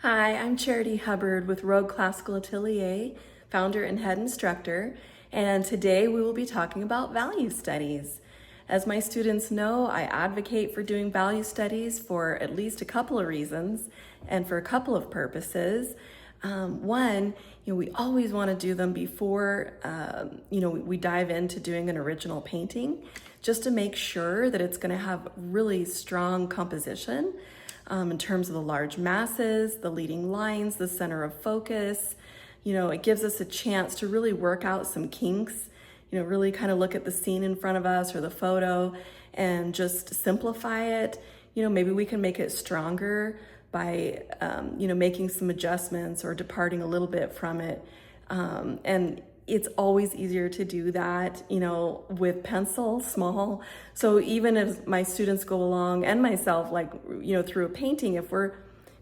Hi, I'm Charity Hubbard with Rogue Classical Atelier, founder and head instructor, and today we will be talking about value studies. As my students know, I advocate for doing value studies for at least a couple of reasons and for a couple of purposes. One, we always want to do them before, we dive into doing an original painting, just to make sure that it's going to have really strong composition in terms of the large masses, the leading lines, the center of focus. It gives us a chance to really work out some kinks, really kind of look at the scene in front of us or the photo and just simplify it. Maybe we can make it stronger by, making some adjustments or departing a little bit from it. And it's always easier to do that, with pencil, small. So even if my students go along and myself, through a painting, if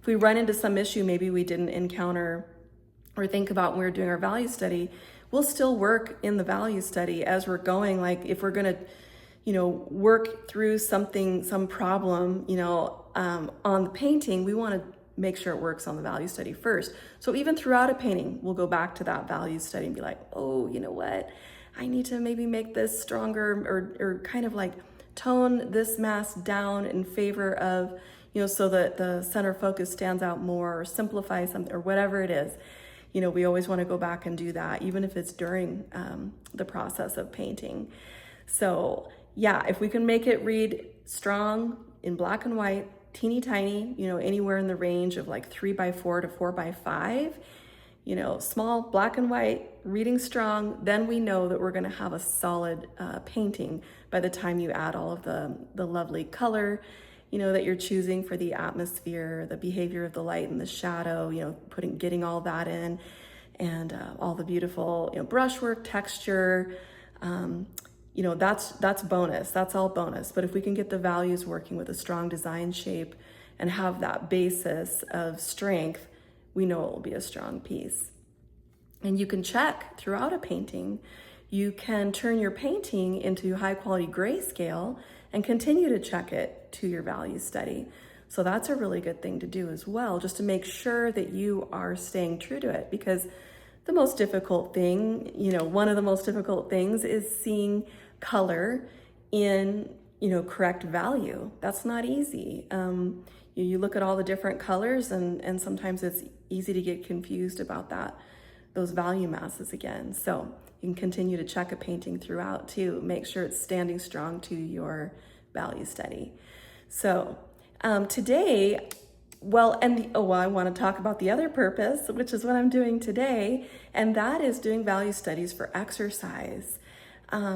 we run into some issue maybe we didn't encounter or think about when we were doing our value study, we'll still work in the value study as we're going. Like if we're gonna, work through some problem, on the painting, we wanna make sure it works on the value study first. So even throughout a painting, we'll go back to that value study and be like, oh, you know what? I need to maybe make this stronger or kind of like tone this mass down in favor of, so that the center focus stands out more, or simplify something or whatever it is. We always want to go back and do that, even if it's during the process of painting. So yeah, if we can make it read strong in black and white, teeny tiny, anywhere in the range of like 3x4 to 4x5, small, black and white, reading strong, then we know that we're going to have a solid painting by the time you add all of the lovely color, that you're choosing for the atmosphere, the behavior of the light and the shadow, getting all that in, and all the beautiful, brushwork, texture. That's bonus. That's all bonus. But if we can get the values working with a strong design shape and have that basis of strength, we know it will be a strong piece. And you can check throughout a painting. You can turn your painting into high quality grayscale and continue to check it to your value study. So that's a really good thing to do as well, just to make sure that you are staying true to it, because the most difficult thing, one of the most difficult things is seeing color in, correct value. That's not easy. You look at all the different colors and sometimes it's easy to get confused about those value masses again. So you can continue to check a painting throughout to make sure it's standing strong to your value study. So today, I want to talk about the other purpose, which is what I'm doing today, and that is doing value studies for exercise.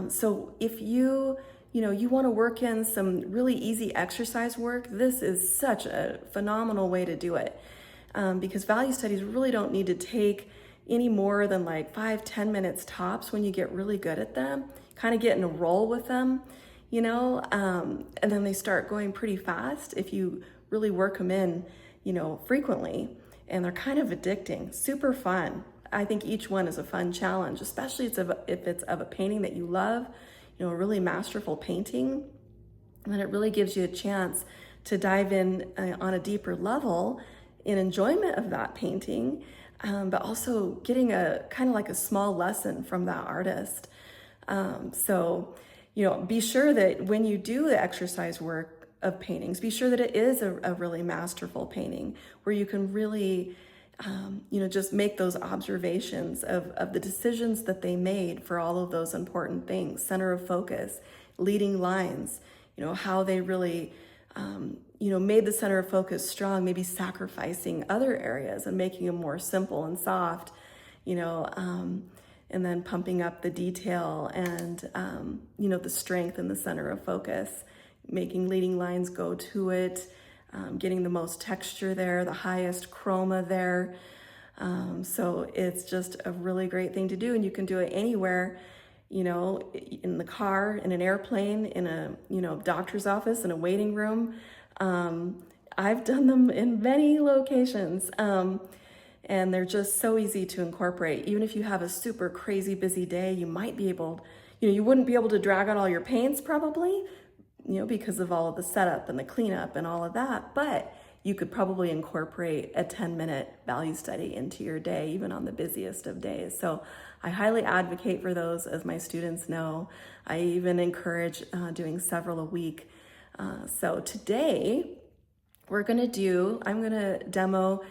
So if you want to work in some really easy exercise work, this is such a phenomenal way to do it, because value studies really don't need to take any more than like 5-10 minutes tops when you get really good at them, kind of get in a roll with them, and then they start going pretty fast if you really work them in, frequently, and they're kind of addicting, super fun. I think each one is a fun challenge, especially if it's of a painting that you love, a really masterful painting, and then it really gives you a chance to dive in on a deeper level in enjoyment of that painting, but also getting a kind of like a small lesson from that artist. So be sure that when you do the exercise work of paintings, be sure that it is a really masterful painting where you can really, just make those observations of the decisions that they made for all of those important things, center of focus, leading lines, how they really, made the center of focus strong, maybe sacrificing other areas and making them more simple and soft, and then pumping up the detail and, the strength in the center of focus, making leading lines go to it, getting the most texture there, the highest chroma there. So it's just a really great thing to do, and you can do it anywhere, in the car, in an airplane, in a, doctor's office, in a waiting room. I've done them in many locations. And they're just so easy to incorporate. Even if you have a super crazy busy day, you might be able, you wouldn't be able to drag out all your paints probably, because of all of the setup and the cleanup and all of that, but you could probably incorporate a 10-minute value study into your day, even on the busiest of days. So I highly advocate for those, as my students know. I even encourage doing several a week. So today I'm gonna demo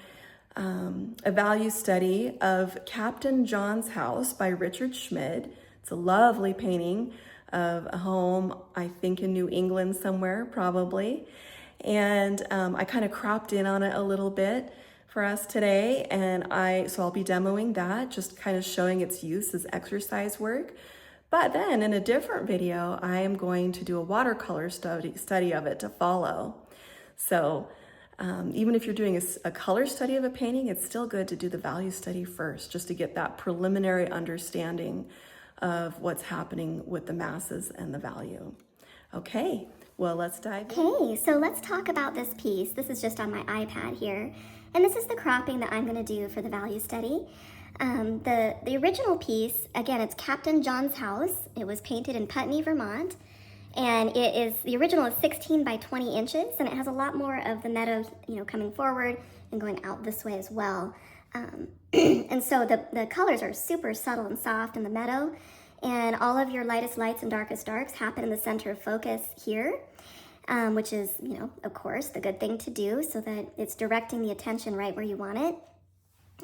a value study of Captain John's House by Richard Schmid. It's a lovely painting of a home, I think in New England somewhere, probably. And I kind of cropped in on it a little bit for us today. So I'll be demoing that, just kind of showing its use as exercise work. But then in a different video, I am going to do a watercolor study of it to follow. So even if you're doing a color study of a painting, it's still good to do the value study first, just to get that preliminary understanding of what's happening with the masses and the value. Okay, well, let's dive in. Okay, so let's talk about this piece. This is just on my iPad here. And this is the cropping that I'm going to do for the value study. The original piece, again, it's Captain John's House. It was painted in Putney, Vermont. And the original is 16 by 20 inches, and it has a lot more of the meadow, coming forward and going out this way as well. And so the colors are super subtle and soft in the meadow, and all of your lightest lights and darkest darks happen in the center of focus here, which is, of course, the good thing to do so that it's directing the attention right where you want it.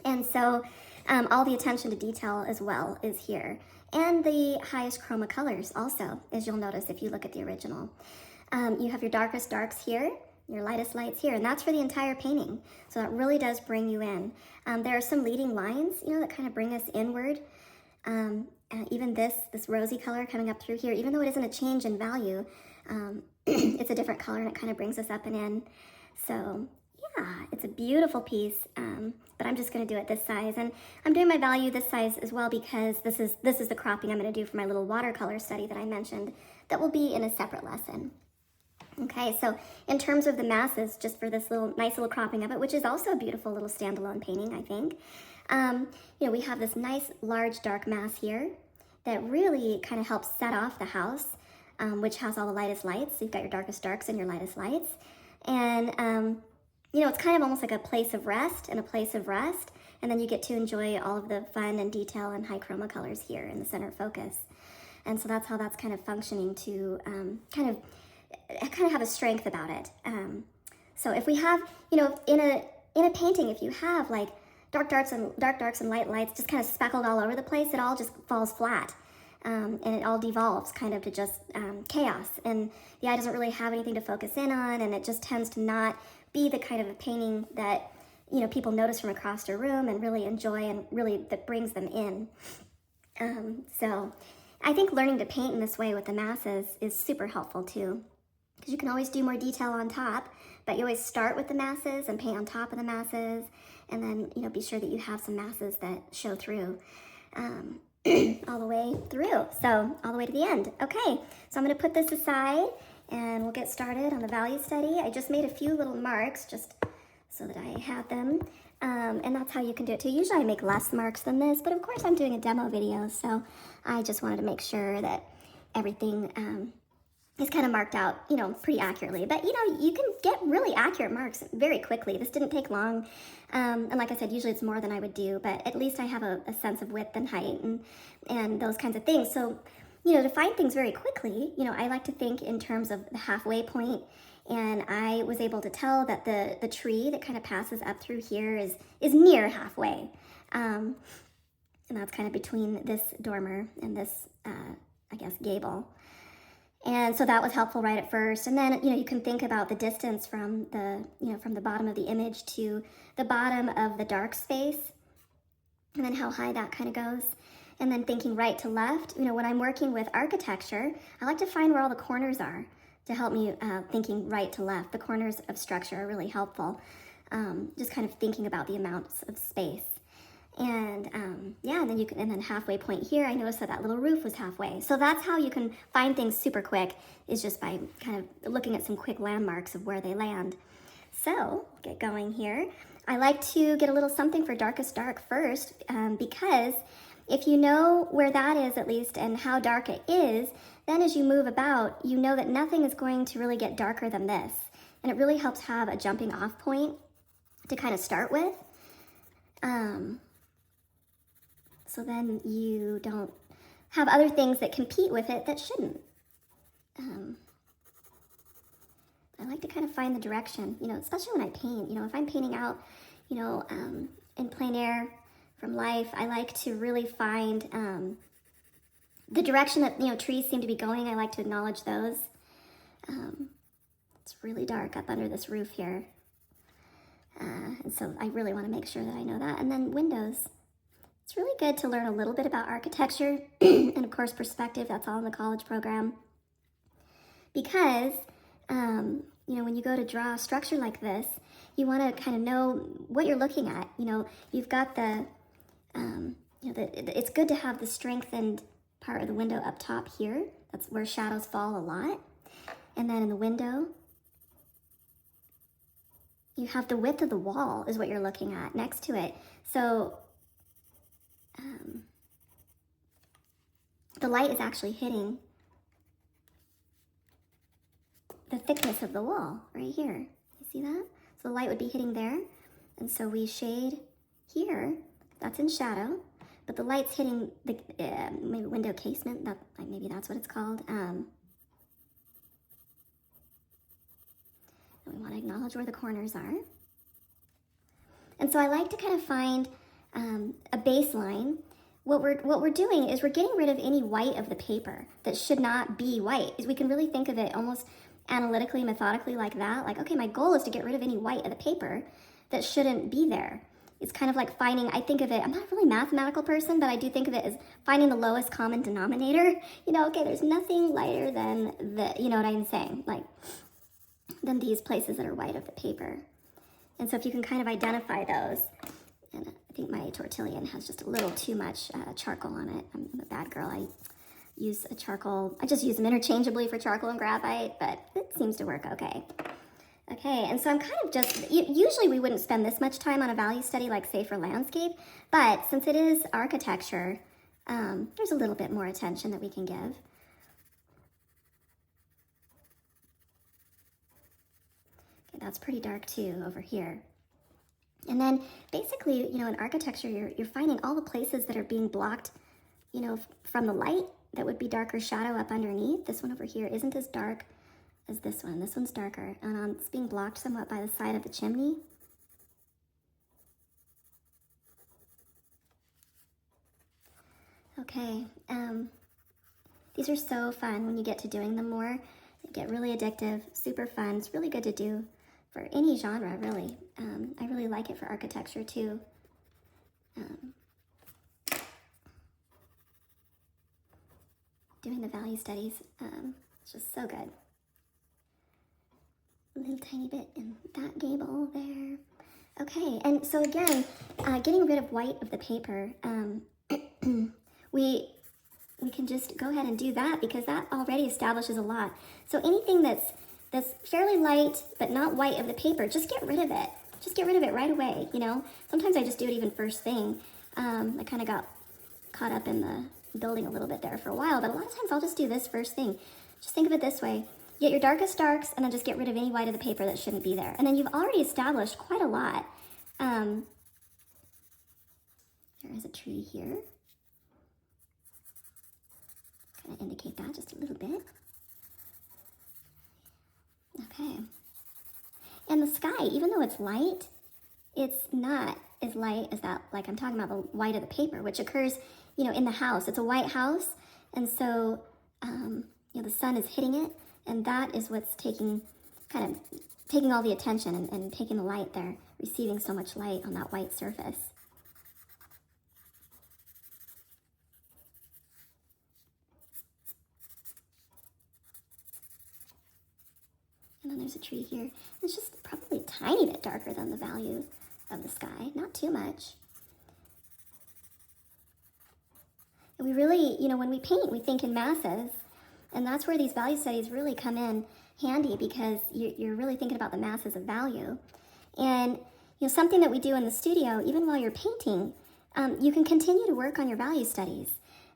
And so all the attention to detail as well is here. And the highest chroma colors also, as you'll notice if you look at the original. You have your darkest darks here, your lightest lights here, and that's for the entire painting. So that really does bring you in. There are some leading lines, that kind of bring us inward. Even this rosy color coming up through here, even though it isn't a change in value, it's a different color and it kind of brings us up and in. So yeah, it's a beautiful piece, but I'm just going to do it this size. And I'm doing my value this size as well because this is the cropping I'm going to do for my little watercolor study that I mentioned that will be in a separate lesson. Okay, so in terms of the masses, just for this nice little cropping of it, which is also a beautiful little standalone painting, I think, we have this nice large dark mass here that really kind of helps set off the house, which has all the lightest lights. So you've got your darkest darks and your lightest lights. And, it's kind of almost like a place of rest and a place of rest. And then you get to enjoy all of the fun and detail and high chroma colors here in the center of focus. And so that's how that's kind of functioning to kind of have a strength about it. So if we have, in a painting, if you have like dark darks and light lights just kind of speckled all over the place, it all just falls flat. And it all devolves kind of to just chaos. And the eye doesn't really have anything to focus in on, and it just tends to not be the kind of a painting that, people notice from across a room and really enjoy and really that brings them in. So I think learning to paint in this way with the masses is super helpful too, because you can always do more detail on top, but you always start with the masses and paint on top of the masses, and then, be sure that you have some masses that show through. All the way through, so all the way to the end. Okay, so I'm going to put this aside and we'll get started on the value study. I just made a few little marks just so that I have them, and that's how you can do it too. Usually I make less marks than this, but of course I'm doing a demo video, so I just wanted to make sure that everything is kind of marked out, pretty accurately. But, you can get really accurate marks very quickly. This didn't take long. And like I said, usually it's more than I would do, but at least I have a sense of width and height and those kinds of things. So, to find things very quickly, I like to think in terms of the halfway point. And I was able to tell that the tree that kind of passes up through here is near halfway. And that's kind of between this dormer and this, gable. And so that was helpful right at first. And then, you can think about the distance from the bottom of the image to the bottom of the dark space, and then how high that kind of goes. And then thinking right to left, when I'm working with architecture, I like to find where all the corners are to help me thinking right to left. The corners of structure are really helpful. Just kind of thinking about the amounts of space. And and then halfway point here, I noticed that little roof was halfway. So that's how you can find things super quick, is just by kind of looking at some quick landmarks of where they land. So get going here. I like to get a little something for darkest dark first, because if you know where that is at least and how dark it is, then as you move about, you know that nothing is going to really get darker than this. And it really helps have a jumping off point to kind of start with. So then you don't have other things that compete with it that shouldn't. I like to kind of find the direction, especially when I paint. If I'm painting out, in plein air from life, I like to really find the direction that, trees seem to be going. I like to acknowledge those. It's really dark up under this roof here. And so I really want to make sure that I know that. And then windows. It's really good to learn a little bit about architecture and, of course, perspective. That's all in the college program. Because, when you go to draw a structure like this, you want to kind of know what you're looking at. You've got it's good to have the strengthened part of the window up top here. That's where shadows fall a lot. And then in the window, you have the width of the wall is what you're looking at next to it. So the light is actually hitting the thickness of the wall right here. You see that? So the light would be hitting there. And so we shade here. That's in shadow. But the light's hitting the maybe window casement. Maybe that's what it's called. And we want to acknowledge where the corners are. And so I like to kind of find a baseline. What we're doing is we're getting rid of any white of the paper that should not be white. Is we can really think of it almost analytically, methodically like that. Like, okay, my goal is to get rid of any white of the paper that shouldn't be there. It's kind of like finding, I think of it, I'm not a really mathematical person, but I do think of it as finding the lowest common denominator. Okay, there's nothing lighter than you know what I'm saying? Like, than these places that are white of the paper. And so if you can kind of identify those, and I think my tortillon has just a little too much charcoal on it. I'm a bad girl. I just use them interchangeably for charcoal and graphite, but it seems to work okay. Okay, and so I'm kind of usually we wouldn't spend this much time on a value study like, say, for landscape, but since it is architecture, there's a little bit more attention that we can give. Okay, that's pretty dark too over here. And then basically, in architecture, you're finding all the places that are being blocked, from the light that would be darker shadow up underneath. This one over here isn't as dark as this one. This one's darker, and it's being blocked somewhat by the side of the chimney. Okay, these are so fun when you get to doing them more. They get really addictive, super fun. It's really good to do for any genre, really. I really like it for architecture, too. Doing the value studies, it's just so good. A little tiny bit in that gable there. Okay, and so again, getting rid of white of the paper, we can just go ahead and do that because that already establishes a lot. So anything that's fairly light but not white of the paper, just get rid of it. Just get rid of it right away, Sometimes I just do it even first thing. I kind of got caught up in the building a little bit there for a while, but a lot of times I'll just do this first thing. Just think of it this way. Get your darkest darks and then just get rid of any white of the paper that shouldn't be there. And then you've already established quite a lot. There is a tree here. Kind of indicate that just a little bit. Okay. And the sky, even though it's light, it's not as light as that, like I'm talking about the white of the paper, which occurs, in the house. It's a white house, and so, the sun is hitting it, and that is what's taking all the attention and taking the light there, receiving so much light on that white surface. And then there's a tree here. It's just probably a tiny bit darker than the value of the sky, not too much. And we really, when we paint, we think in masses, and that's where these value studies really come in handy because you're really thinking about the masses of value. And, something that we do in the studio, even while you're painting, you can continue to work on your value studies.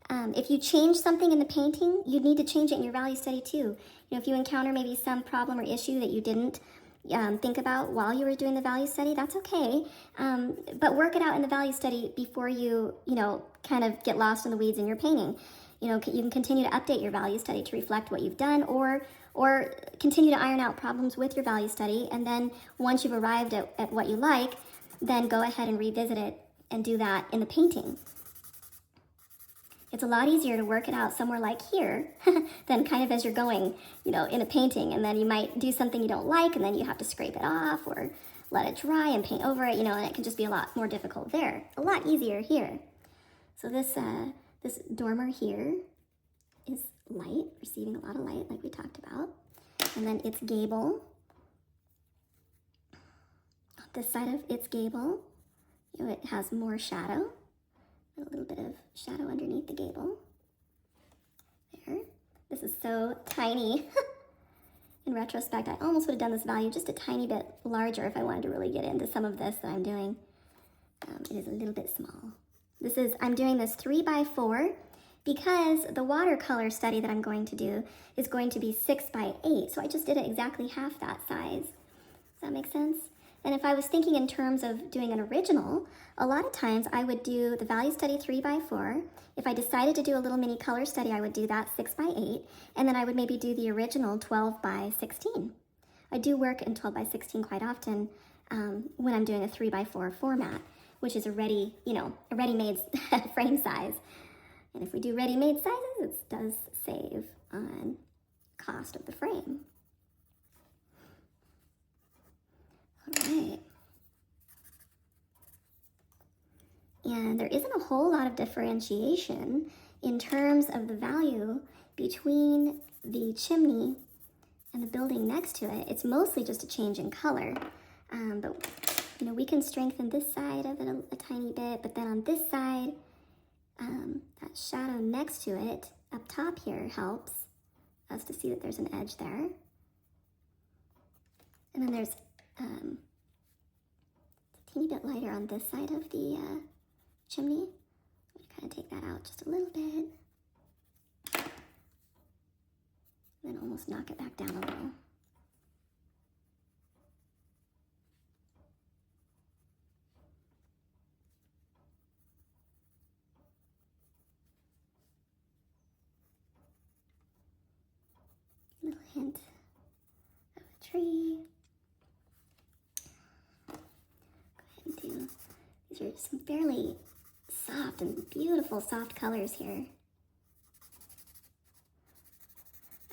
If you change something in the painting, you need to change it in your value study too. If you encounter maybe some problem or issue that you didn't think about while you were doing the value study, that's okay. But work it out in the value study before you kind of get lost in the weeds in your painting. You can continue to update your value study to reflect what you've done, or continue to iron out problems with your value study. And then once you've arrived at what you like, then go ahead and revisit it and do that in the painting. It's a lot easier to work it out somewhere like here than kind of as you're going, in a painting. And then you might do something you don't like, and then you have to scrape it off or let it dry and paint over it, and it can just be a lot more difficult there. A lot easier here. So this dormer here is light, receiving a lot of light like we talked about. And then its gable, on this side of its gable, it has more shadow. A little bit of shadow underneath the gable. There. This is so tiny. In retrospect, I almost would have done this value just a tiny bit larger if I wanted to really get into some of this that I'm doing. It is a little bit small. I'm doing this 3x4 because the watercolor study that I'm going to do is going to be 6x8. So I just did it exactly half that size. Does that make sense? And if I was thinking in terms of doing an original, a lot of times I would do the value study 3x4. If I decided to do a little mini color study, I would do that 6x8. And then I would maybe do the original 12x16. I do work in 12x16 quite often when I'm doing a 3x4 format, which is a ready-made frame size. And if we do ready-made sizes, it does save on cost of the frame. All right. And there isn't a whole lot of differentiation in terms of the value between the chimney and the building next to it. It's mostly just a change in color. But we can strengthen this side of it a tiny bit, but then on this side, that shadow next to it up top here helps us to see that there's an edge there. And then there's a teeny bit lighter on this side of the chimney. I'm going to kind of take that out just a little bit. And then almost knock it back down a little. Little hint of a tree. These are some fairly soft and beautiful soft colors here.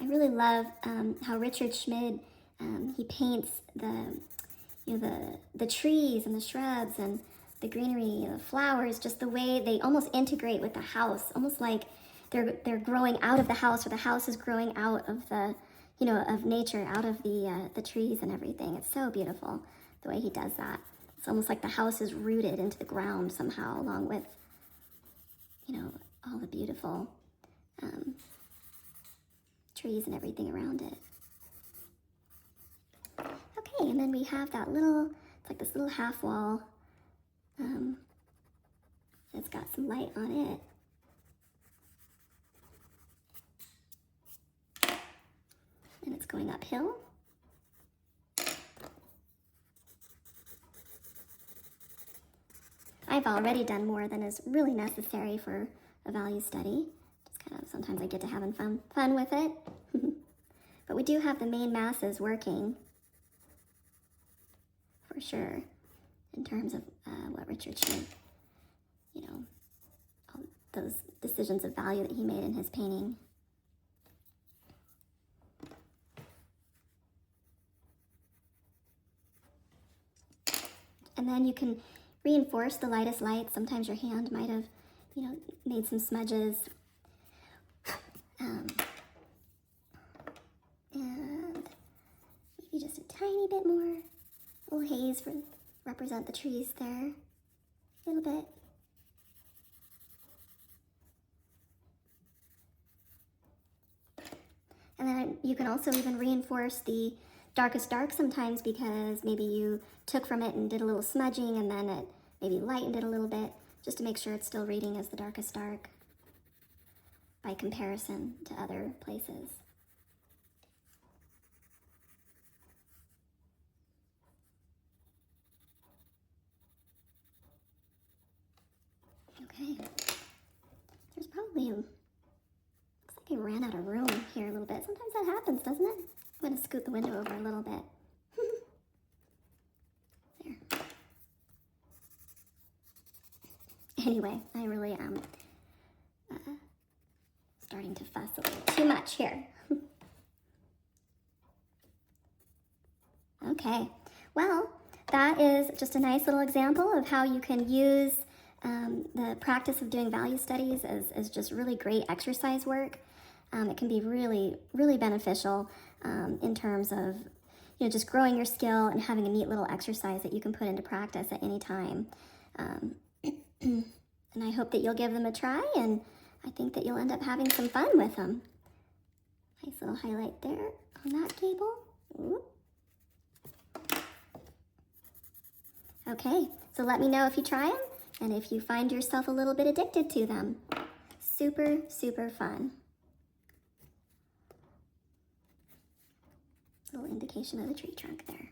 I really love how Richard Schmid he paints the trees and the shrubs and the greenery, the flowers, just the way they almost integrate with the house, almost like they're growing out of the house, or the house is growing out of the of nature, out of the trees and everything. It's so beautiful the way he does that. It's almost like the house is rooted into the ground somehow, along with, all the beautiful trees and everything around it. Okay, and then we have that it's like this little half wall. It's got some light on it. And it's going uphill. I've already done more than is really necessary for a value study. Just kind of, sometimes I get to having fun with it. But we do have the main masses working, for sure, in terms of what Richard Schmid, all those decisions of value that he made in his painting. And then you can reinforce the lightest light. Sometimes your hand might have, made some smudges. And maybe just a tiny bit more. A little haze for represent the trees there. A little bit. And then you can also even reinforce the darkest dark sometimes, because maybe you took from it and did a little smudging, and then it maybe lightened it a little bit, just to make sure it's still reading as the darkest dark by comparison to other places. Okay. There's probably looks like I ran out of room here a little bit. Sometimes that happens, doesn't it? I'm going to scoot the window over a little bit. There. Anyway, I really am starting to fuss a little too much here. Okay, well, that is just a nice little example of how you can use the practice of doing value studies as just really great exercise work. It can be really, really beneficial in terms of, you know, just growing your skill and having a neat little exercise that you can put into practice at any time. And I hope that you'll give them a try, and I think that you'll end up having some fun with them. Nice little highlight there on that cable. Ooh. Okay, so let me know if you try them and if you find yourself a little bit addicted to them. Super, super fun. Little indication of the tree trunk there.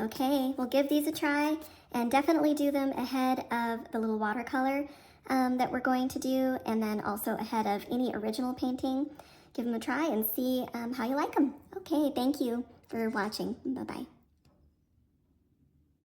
Okay, we'll give these a try and definitely do them ahead of the little watercolor that we're going to do, and then also ahead of any original painting. Give them a try and see how you like them. Okay, thank you for watching. Bye-bye.